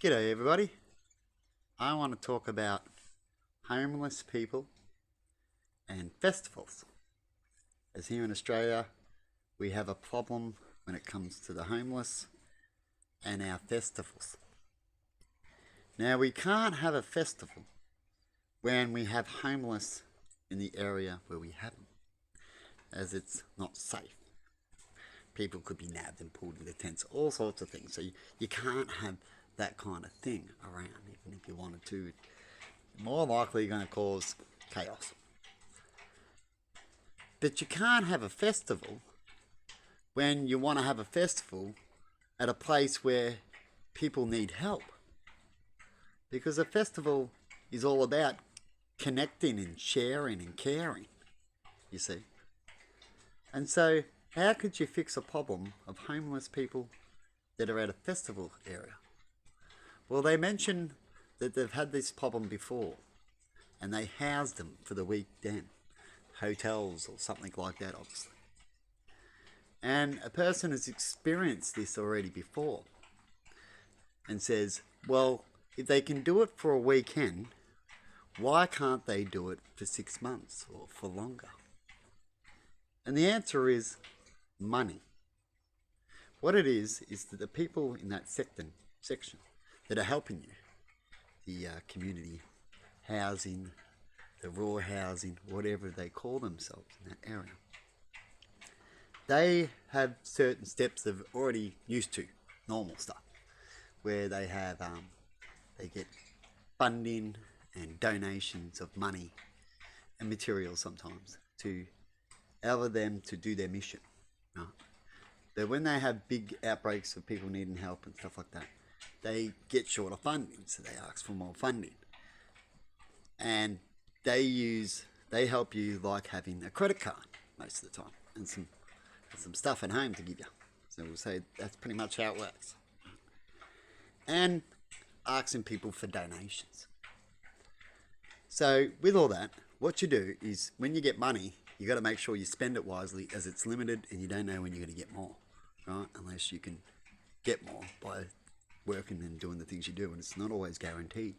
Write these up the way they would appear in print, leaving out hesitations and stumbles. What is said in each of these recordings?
G'day everybody. I want to talk about homeless people and festivals. As here in Australia, we have a problem when it comes to the homeless and our festivals. Now, we can't have a festival when we have homeless in the area where we have them, as it's not safe. People could be nabbed and pulled into tents, all sorts of things. So you can't have that kind of thing around, even if you wanted to. More likely going to cause chaos. But you can't have a festival when you want to have a festival at a place where people need help. Because a festival is all about connecting and sharing and caring, you see. And so, how could you fix a problem of homeless people that are at a festival area? Well, they mention that they've had this problem before and they housed them for the weekend. Hotels or something like that, obviously. And a person has experienced this already before and says, well, if they can do it for a weekend, why can't they do it for 6 months or for longer? And the answer is money. What it is that the people in that section that are helping you, the community housing, the raw housing, whatever they call themselves in that area, they have certain steps they've already used to, normal stuff, where they have they get funding and donations of money and materials sometimes to allow them to do their mission. Right? But when they have big outbreaks of people needing help and stuff like that, they get short of funding, so they ask for more funding. And they help you like having a credit card most of the time and some stuff at home to give you. So we'll say that's pretty much how it works. And asking people for donations. So with all that, what you do is when you get money, you got to make sure you spend it wisely, as it's limited and you don't know when you're going to get more, right? Unless you can get more by working and doing the things you do, and it's not always guaranteed.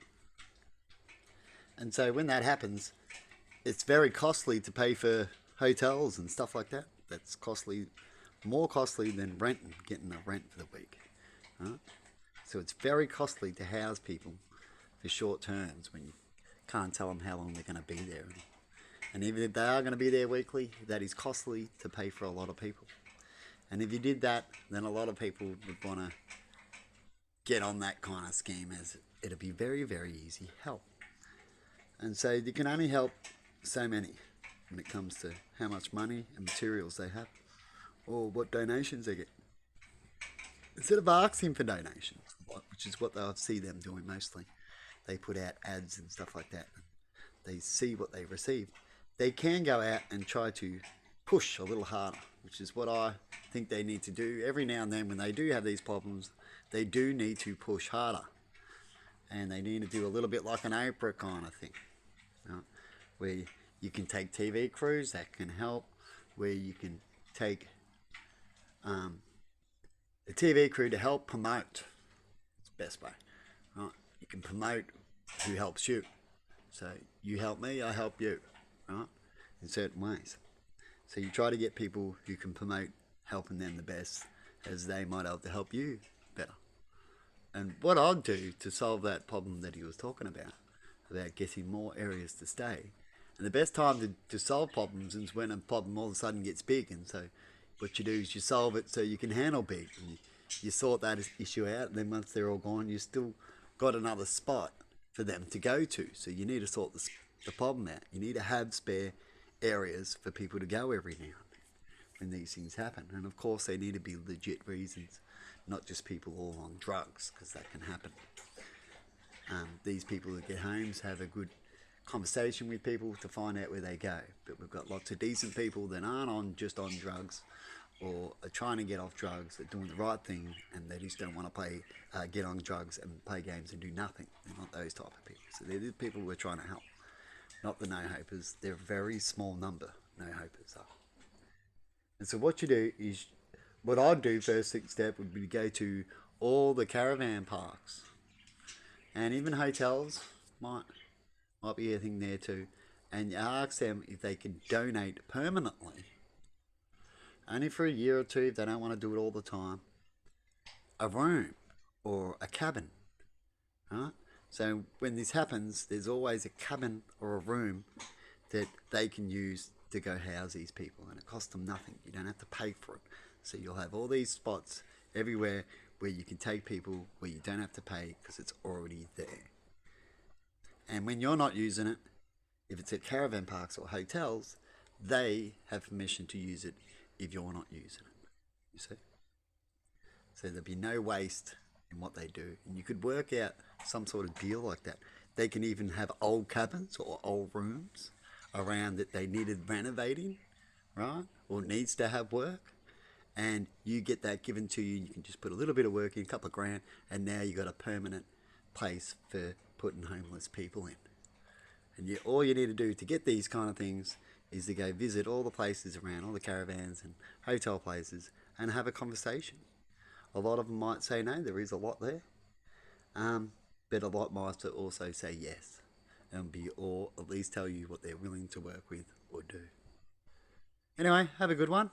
And so when that happens, it's very costly to pay for hotels and stuff like that. That's costly, more costly than getting a rent for the week. Right? So it's very costly to house people for short terms when you can't tell them how long they're going to be there. And even if they are going to be there weekly, that is costly to pay for a lot of people. And if you did that, then a lot of people would want to get on that kind of scheme, as it'll be very, very easy help. And so you can only help so many when it comes to how much money and materials they have or what donations they get. Instead of asking for donations, which is what they'll see them doing mostly, they put out ads and stuff like that. They see what they receive. They can go out and try to push a little harder, which is what I think they need to do. Every now and then when they do have these problems, they do need to push harder. And they need to do a little bit like an Oprah kind of thing, you know, where you can take TV crews, that can help, where you can take the TV crew to help promote. It's the best way, right? You can promote who helps you. So you help me, I help you, right? In certain ways. So you try to get people who can promote helping them the best, as they might have to help you better. And what I'd do to solve that problem that he was talking about getting more areas to stay. And the best time to solve problems is when a problem all of a sudden gets big. And so what you do is you solve it so you can handle big. And you sort that issue out, and then once they're all gone, you still got another spot for them to go to. So you need to sort the problem out. You need to have spare areas for people to go every now and then when these things happen. And of course they need to be legit reasons, not just people all on drugs, because that can happen. These people that get homes have a good conversation with people to find out where they go. But we've got lots of decent people that aren't just on drugs or are trying to get off drugs, they're doing the right thing, and they just don't want to get on drugs and play games and do nothing. They're not those type of people. So they're the people we're trying to help, not the no-hopers. They're a very small number, no-hopers are. And so what you do is, what I'd do first step would be to go to all the caravan parks And even hotels might be a thing there too. And you ask them if they can donate permanently, only for a year or two if they don't want to do it all the time, a room or a cabin, right? So when this happens, there's always a cabin or a room that they can use to go house these people, and it costs them nothing. You don't have to pay for it. So you'll have all these spots everywhere where you can take people where you don't have to pay because it's already there. And when you're not using it, if it's at caravan parks or hotels, they have permission to use it if you're not using it. You see? So there'll be no waste in what they do. And you could work out some sort of deal like that. They can even have old cabins or old rooms around that they needed renovating, right? Or needs to have work. And you get that given to you. You can just put a little bit of work in, a couple of grand, and now you got a permanent place for putting homeless people in. And all you need to do to get these kind of things is to go visit all the places around, all the caravans and hotel places, and have a conversation. A lot of them might say no, there is a lot there. But a lot might also say yes, or at least tell you what they're willing to work with or do. Anyway, have a good one,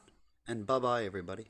and bye-bye everybody.